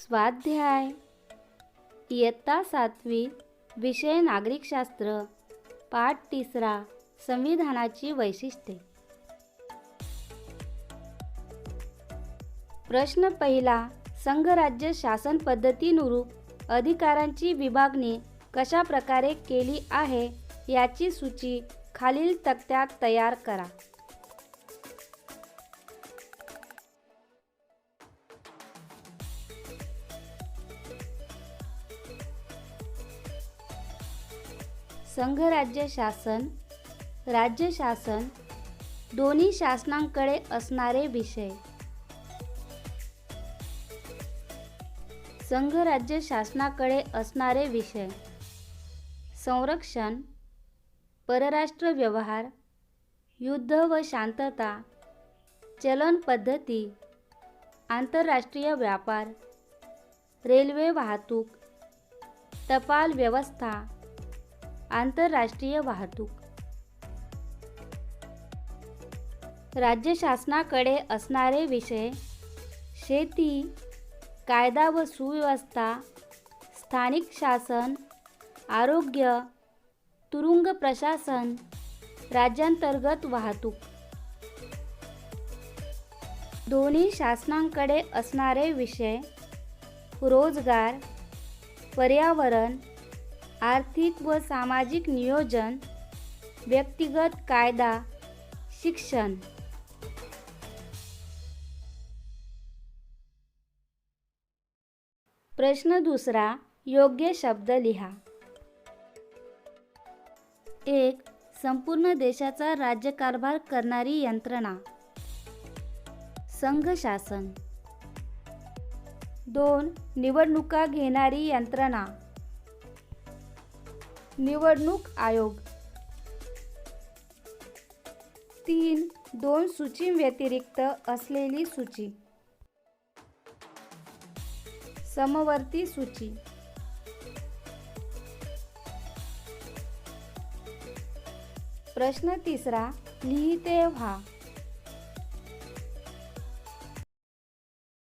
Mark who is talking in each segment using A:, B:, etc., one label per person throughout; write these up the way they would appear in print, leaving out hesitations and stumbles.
A: स्वाध्याय इयत्ता 7वी विषय नागरिकशास्त्र पाठ 3 संविधानाची वैशिष्ट्ये। प्रश्न पहिला, संघराज्य शासन पद्धतीनुरूप अधिकारांची विभागणी कशा प्रकारे केली आहे याची सूची खालील तक्त्यात तयार करा। संघराज्य शासन, राज्य शासन दोन्ही शासनांकडे असणारे विषय। संघराज्य शासनाकडे असणारे विषय: संरक्षण, परराष्ट्र व्यवहार, युद्ध व शांतता, चलन पद्धती, आंतरराष्ट्रीय व्यापार, रेल्वे वाहतूक, टपाल व्यवस्था, आंतरराष्ट्रीय वाहतूक। राज्य शासनाकडे असणारे विषय: शेती, कायदा व सुव्यवस्था, स्थानिक शासन, आरोग्य, तुरुंग प्रशासन, राज्यांतर्गत वाहतूक। दोन्ही शासनांकडे असणारे विषय: रोजगार, पर्यावरण, आर्थिक व सामाजिक नियोजन, व्यक्तिगत कायदा, शिक्षण। प्रश्न दुसरा, योग्य शब्द लिहा। 1. संपूर्ण देशाचा राज्यकारभार करणारी यंत्रणा संघ शासन। 2. निवडणुका घेणारी यंत्रणा निवडणूक आयोग। 3. दोन सूचींव्यतिरिक्त असलेली सूची समवर्ती सूची। प्रश्न तिसरा, लिहिते व्हा।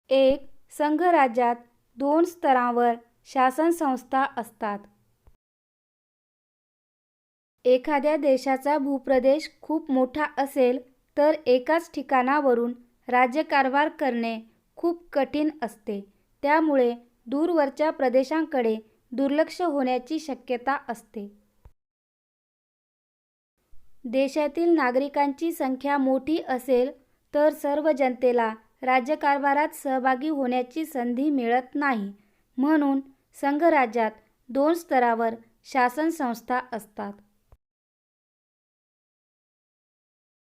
A: 1. संघराज्यात 2 स्तरांवर शासन संस्था असतात। एखाद्या देशाचा भूप्रदेश खूप मोठा असेल तर एकाच ठिकाणावरून राज्यकारभार करणे खूप कठीण असते। त्यामुळे दूरवरच्या प्रदेशांकडे दुर्लक्ष होण्याची शक्यता असते। देशातील नागरिकांची संख्या मोठी असेल तर सर्व जनतेला राज्यकारभारात सहभागी होण्याची संधी मिळत नाही। म्हणून संघराज्यात 2 स्तरावर शासन संस्था असतात।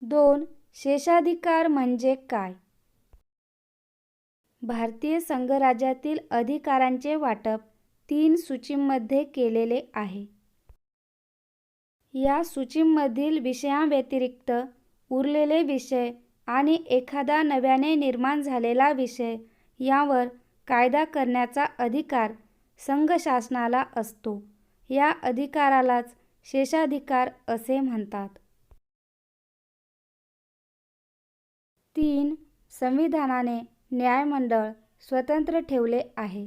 A: 2. शेषाधिकार म्हणजे काय? भारतीय संघराज्यातील अधिकारांचे वाटप 3 सूचींमध्ये केलेले आहे। या सूचींमधील विषयांव्यतिरिक्त उरलेले विषय आणि एखादा नव्याने निर्माण झालेला विषय यावर कायदा करण्याचा अधिकार संघ शासनाला असतो। या अधिकारालाच शेषाधिकार असे म्हणतात। 3. संविधानाने न्यायमंडळ स्वतंत्र ठेवले आहे।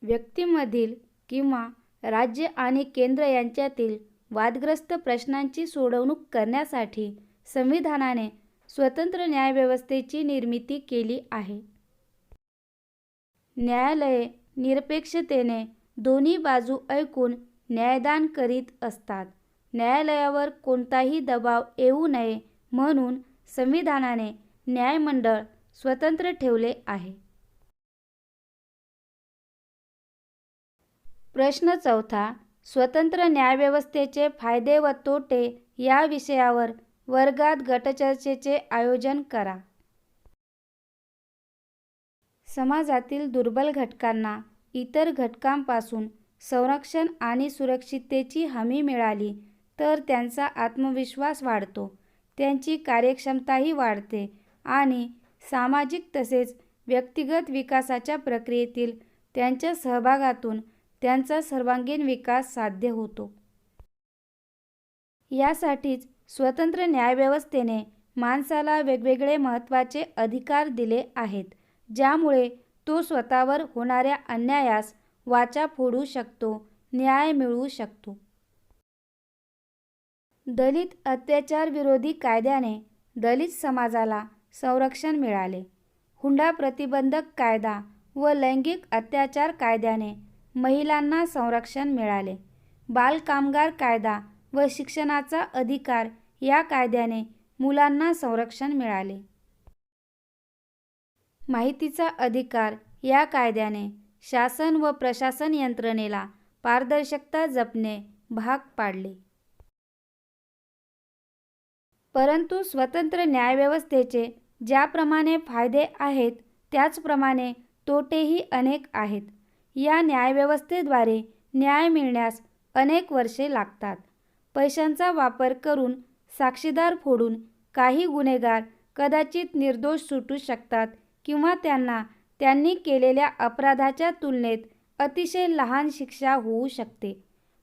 A: व्यक्तीमधील किंवा राज्य आणि केंद्र यांच्यातील वादग्रस्त प्रश्नांची सोडवणूक करण्यासाठी संविधानाने स्वतंत्र न्यायव्यवस्थेची निर्मिती केली आहे। न्यायालये निरपेक्षतेने दोन्ही बाजू ऐकून न्यायदान करीत असतात। न्यायालयावर कोणताही दबाव येऊ नये म्हणून संविधानाने न्यायमंडळ स्वतंत्र ठेवले आहे। प्रश्न चौथा, स्वतंत्र न्यायव्यवस्थेचे फायदे व तोटे या विषयावर वर्गात गटचर्चेचे आयोजन करा। समाजातील दुर्बल घटकांना इतर घटकांपासून संरक्षण आणि सुरक्षिततेची हमी मिळाली तर त्यांचा आत्मविश्वास वाढतो, त्यांची कार्यक्षमताही वाढते आणि सामाजिक तसेच व्यक्तिगत विकासाच्या प्रक्रियेतील त्यांच्या सहभागातून त्यांचा सर्वांगीण विकास साध्य होतो। यासाठीच स्वतंत्र न्यायव्यवस्थेने माणसाला वेगवेगळे महत्त्वाचे अधिकार दिले आहेत, ज्यामुळे तो स्वतःवर होणाऱ्या अन्यायास वाचा फोडू शकतो, न्याय मिळवू शकतो. दलित अत्याचार विरोधी कायद्याने दलित समाजाला संरक्षण मिळाले. हुंडा प्रतिबंधक कायदा व लैंगिक अत्याचार कायद्याने महिलांना संरक्षण मिळाले. बालकामगार कायदा व शिक्षणाचा अधिकार या कायद्याने मुलांना संरक्षण मिळाले. माहितीचा अधिकार या कायद्याने शासन व प्रशासन यंत्रणेला पारदर्शकता जपणे भाग पाडले. परंतु स्वतंत्र न्यायव्यवस्थेचे ज्याप्रमाणे फायदे आहेत त्याचप्रमाणे तोटेही अनेक आहेत. या न्यायव्यवस्थेद्वारे न्याय मिळण्यास अनेक वर्षे लागतात. पैशांचा वापर करून साक्षीदार फोडून काही गुन्हेगार कदाचित निर्दोष सुटू शकतात किंवा त्यांना त्यांनी केलेल्या अपराधाच्या तुलनेत अतिशय लहान शिक्षा होऊ शकते.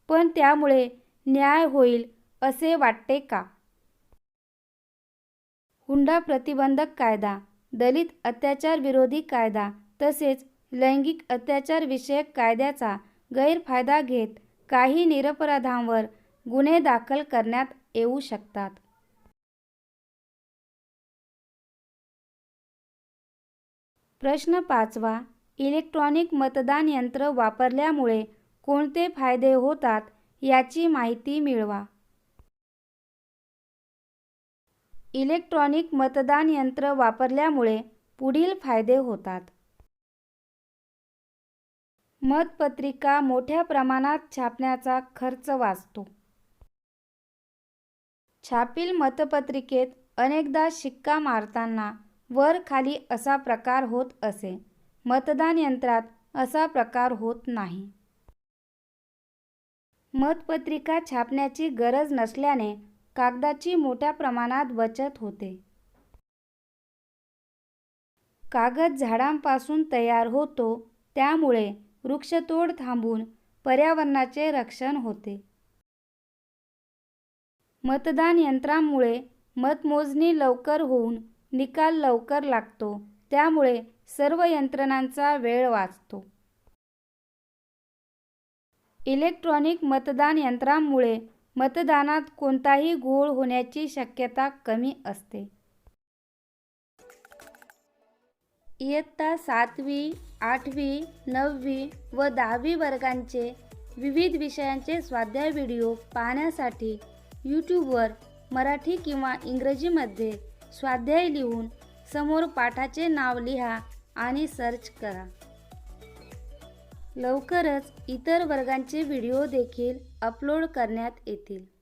A: पण त्यामुळे न्याय होईल असे वाटते का? हुंडा प्रतिबंधक कायदा, दलित अत्याचार विरोधी कायदा तसेच लैंगिक अत्याचार विषयक कायद्याचा गैरफायदा घेत काही निरपराधांवर गुन्हे दाखल करण्यात येऊ शकतात. प्रश्न 5वा. इलेक्ट्रॉनिक मतदान यंत्र वापरल्यामुळे कोणते फायदे होतात याची माहिती मिळवा. इलेक्ट्रॉनिक मतदान यंत्र वापरल्यामुळे पुढील फायदे होतात. मतपत्रिका मोठ्या प्रमाणात छापण्याचा खर्च वाचतो. छापील मतपत्रिकेत अनेकदा शिक्का मारताना वर खाली असा प्रकार होत असे. मतदान यंत्रात असा प्रकार होत नाही. मतपत्रिका छापण्याची गरज नसल्याने कागदाची मोठ्या प्रमाणात बचत होते. कागद झाडांपासून तयार होतो, त्यामुळे वृक्षतोड थांबून पर्यावरणाचे रक्षण होते. मतदान यंत्रामुळे मतमोजणी लवकर होऊन निकाल लवकर लागतो, त्यामुळे सर्व यंत्रणांचा वेळ वाचतो. इलेक्ट्रॉनिक मतदान यंत्रामुळे मतदानात कोणताही घोळ होण्याची शक्यता कमी असते. इयत्ता 7वी, 8वी, 9वी व 10वी वर्गांचे विविध विषयांचे स्वाध्याय व्हिडिओ पाहण्यासाठी यूट्यूबवर मराठी किंवा इंग्रजीमध्ये स्वाध्याय लिहून समोर पाठाचे नाव लिहा आणि सर्च करा. लवकरच इतर वर्गांचे व्हिडिओ देखील अपलोड करण्यात येतील.